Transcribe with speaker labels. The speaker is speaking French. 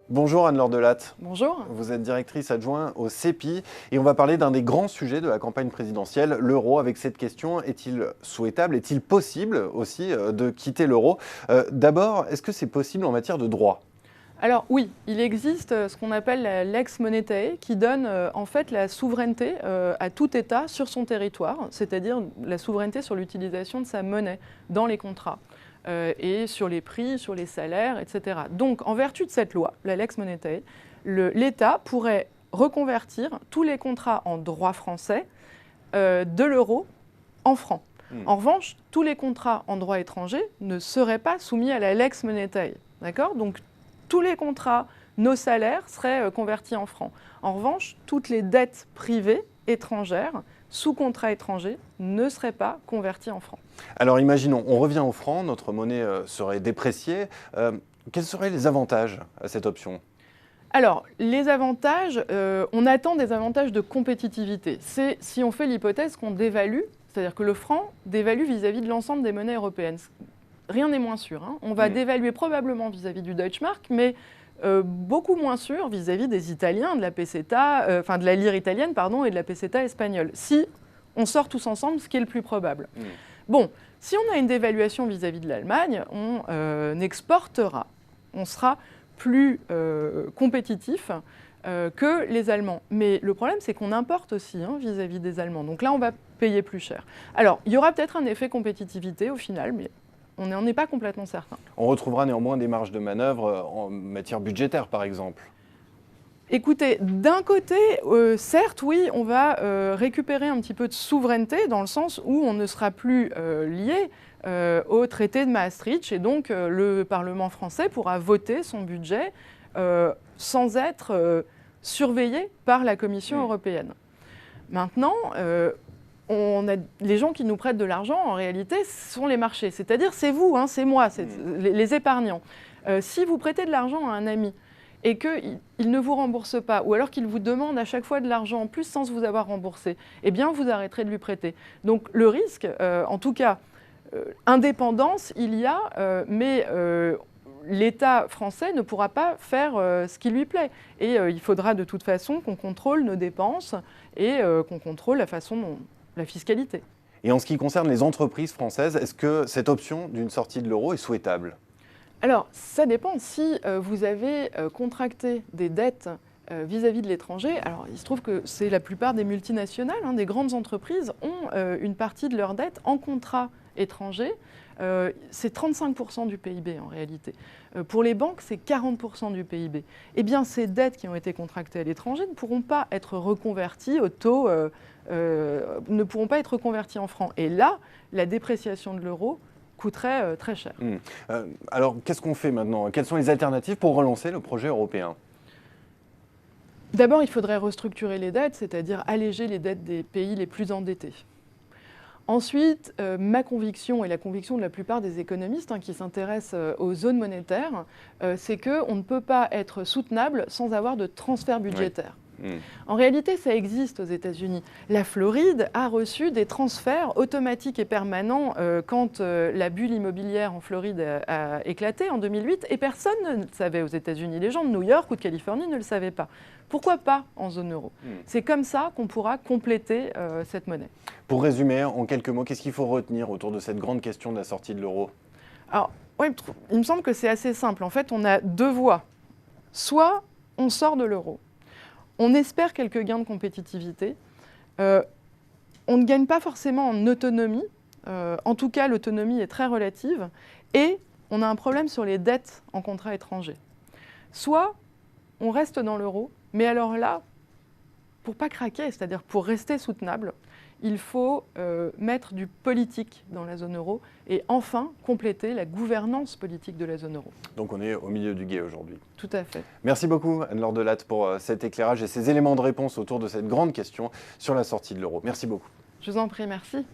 Speaker 1: Bonjour Anne-Laure Delatte.
Speaker 2: Bonjour.
Speaker 1: Vous êtes directrice adjointe au CEPI et on va parler d'un des grands sujets de la campagne présidentielle, l'euro. Avec cette question, est-il souhaitable, est-il possible aussi de quitter l'euro? D'abord, est-ce que c'est possible en matière de droit?
Speaker 2: Alors oui, il existe ce qu'on appelle la lex monetae qui donne en fait la souveraineté à tout État sur son territoire, c'est-à-dire la souveraineté sur l'utilisation de sa monnaie dans les contrats et sur les prix, sur les salaires, etc. Donc en vertu de cette loi, la lex monetae, l'État pourrait reconvertir tous les contrats en droit français de l'euro en francs. En revanche, tous les contrats en droit étranger ne seraient pas soumis à la lex monetae. D'accord ? Donc tous les contrats, nos salaires seraient convertis en francs. En revanche, toutes les dettes privées étrangères, sous contrat étranger, ne seraient pas converties en francs.
Speaker 1: Alors imaginons, on revient au franc, notre monnaie serait dépréciée. Quels seraient les avantages à cette option?
Speaker 2: Alors, les avantages, on attend des avantages de compétitivité. C'est si on fait l'hypothèse qu'on dévalue, c'est-à-dire que le franc dévalue vis-à-vis de l'ensemble des monnaies européennes. Rien n'est moins sûr. On va dévaluer probablement vis-à-vis du Deutschmark, mais beaucoup moins sûr vis-à-vis des Italiens, de la peseta, de la lire italienne, pardon, et de la peseta espagnole. Si on sort tous ensemble, ce qui est le plus probable. Bon, si on a une dévaluation vis-à-vis de l'Allemagne, on exportera. On sera plus compétitif que les Allemands. Mais le problème, c'est qu'on importe aussi vis-à-vis des Allemands. Donc là, on va payer plus cher. Alors, il y aura peut-être un effet compétitivité au final, mais on n'en est pas complètement certain.
Speaker 1: On retrouvera néanmoins des marges de manœuvre en matière budgétaire, par exemple.
Speaker 2: Écoutez, d'un côté, certes, oui, on va récupérer un petit peu de souveraineté dans le sens où on ne sera plus lié au traité de Maastricht et donc le Parlement français pourra voter son budget sans être surveillé par la Commission européenne. Maintenant, les gens qui nous prêtent de l'argent, en réalité, ce sont les marchés. C'est-à-dire, c'est vous, c'est moi, les épargnants. Si vous prêtez de l'argent à un ami et qu'il ne vous rembourse pas, ou alors qu'il vous demande à chaque fois de l'argent en plus sans vous avoir remboursé, eh bien, vous arrêterez de lui prêter. Donc, le risque, en tout cas, indépendance, il y a, mais l'État français ne pourra pas faire ce qui lui plaît. Et il faudra de toute façon qu'on contrôle nos dépenses et qu'on contrôle la façon dont la fiscalité.
Speaker 1: Et en ce qui concerne les entreprises françaises, est-ce que cette option d'une sortie de l'euro est souhaitable?
Speaker 2: Alors, ça dépend. Si vous avez contracté des dettes vis-à-vis de l'étranger, alors il se trouve que c'est la plupart des multinationales, des grandes entreprises ont une partie de leurs dettes en contrat étranger. C'est 35% du PIB en réalité. Pour les banques, c'est 40% du PIB. Eh bien, ces dettes qui ont été contractées à l'étranger ne pourront pas être reconverties au taux, ne pourront pas être reconverties en francs. Et là, la dépréciation de l'euro coûterait très cher.
Speaker 1: Alors, qu'est-ce qu'on fait maintenant? Quelles sont les alternatives pour relancer le projet européen?
Speaker 2: D'abord, il faudrait restructurer les dettes, c'est-à-dire alléger les dettes des pays les plus endettés. Ensuite, ma conviction et la conviction de la plupart des économistes qui s'intéressent aux zones monétaires, c'est qu'on ne peut pas être soutenable sans avoir de transfert budgétaire. En réalité, ça existe aux États-Unis. La Floride a reçu des transferts automatiques et permanents quand la bulle immobilière en Floride a éclaté en 2008 et personne ne le savait aux États-Unis. Les gens de New York ou de Californie ne le savaient pas. Pourquoi pas en zone euro? C'est comme ça qu'on pourra compléter cette monnaie.
Speaker 1: Pour résumer, en quelques mots, qu'est-ce qu'il faut retenir autour de cette grande question de la sortie de l'euro?
Speaker 2: Alors, ouais, il me semble que c'est assez simple. En fait, on a deux voies. Soit on sort de l'euro. On espère quelques gains de compétitivité. On ne gagne pas forcément en autonomie. En tout cas, l'autonomie est très relative. Et on a un problème sur les dettes en contrat étranger. Soit on reste dans l'euro, mais alors là, pour ne pas craquer, c'est-à-dire pour rester soutenable, il faut mettre du politique dans la zone euro et enfin compléter la gouvernance politique de la zone euro.
Speaker 1: Donc on est au milieu du gué aujourd'hui.
Speaker 2: Tout à fait.
Speaker 1: Merci beaucoup Anne-Laure Delatte pour cet éclairage et ces éléments de réponse autour de cette grande question sur la sortie de l'euro. Merci beaucoup.
Speaker 2: Je vous en prie, merci.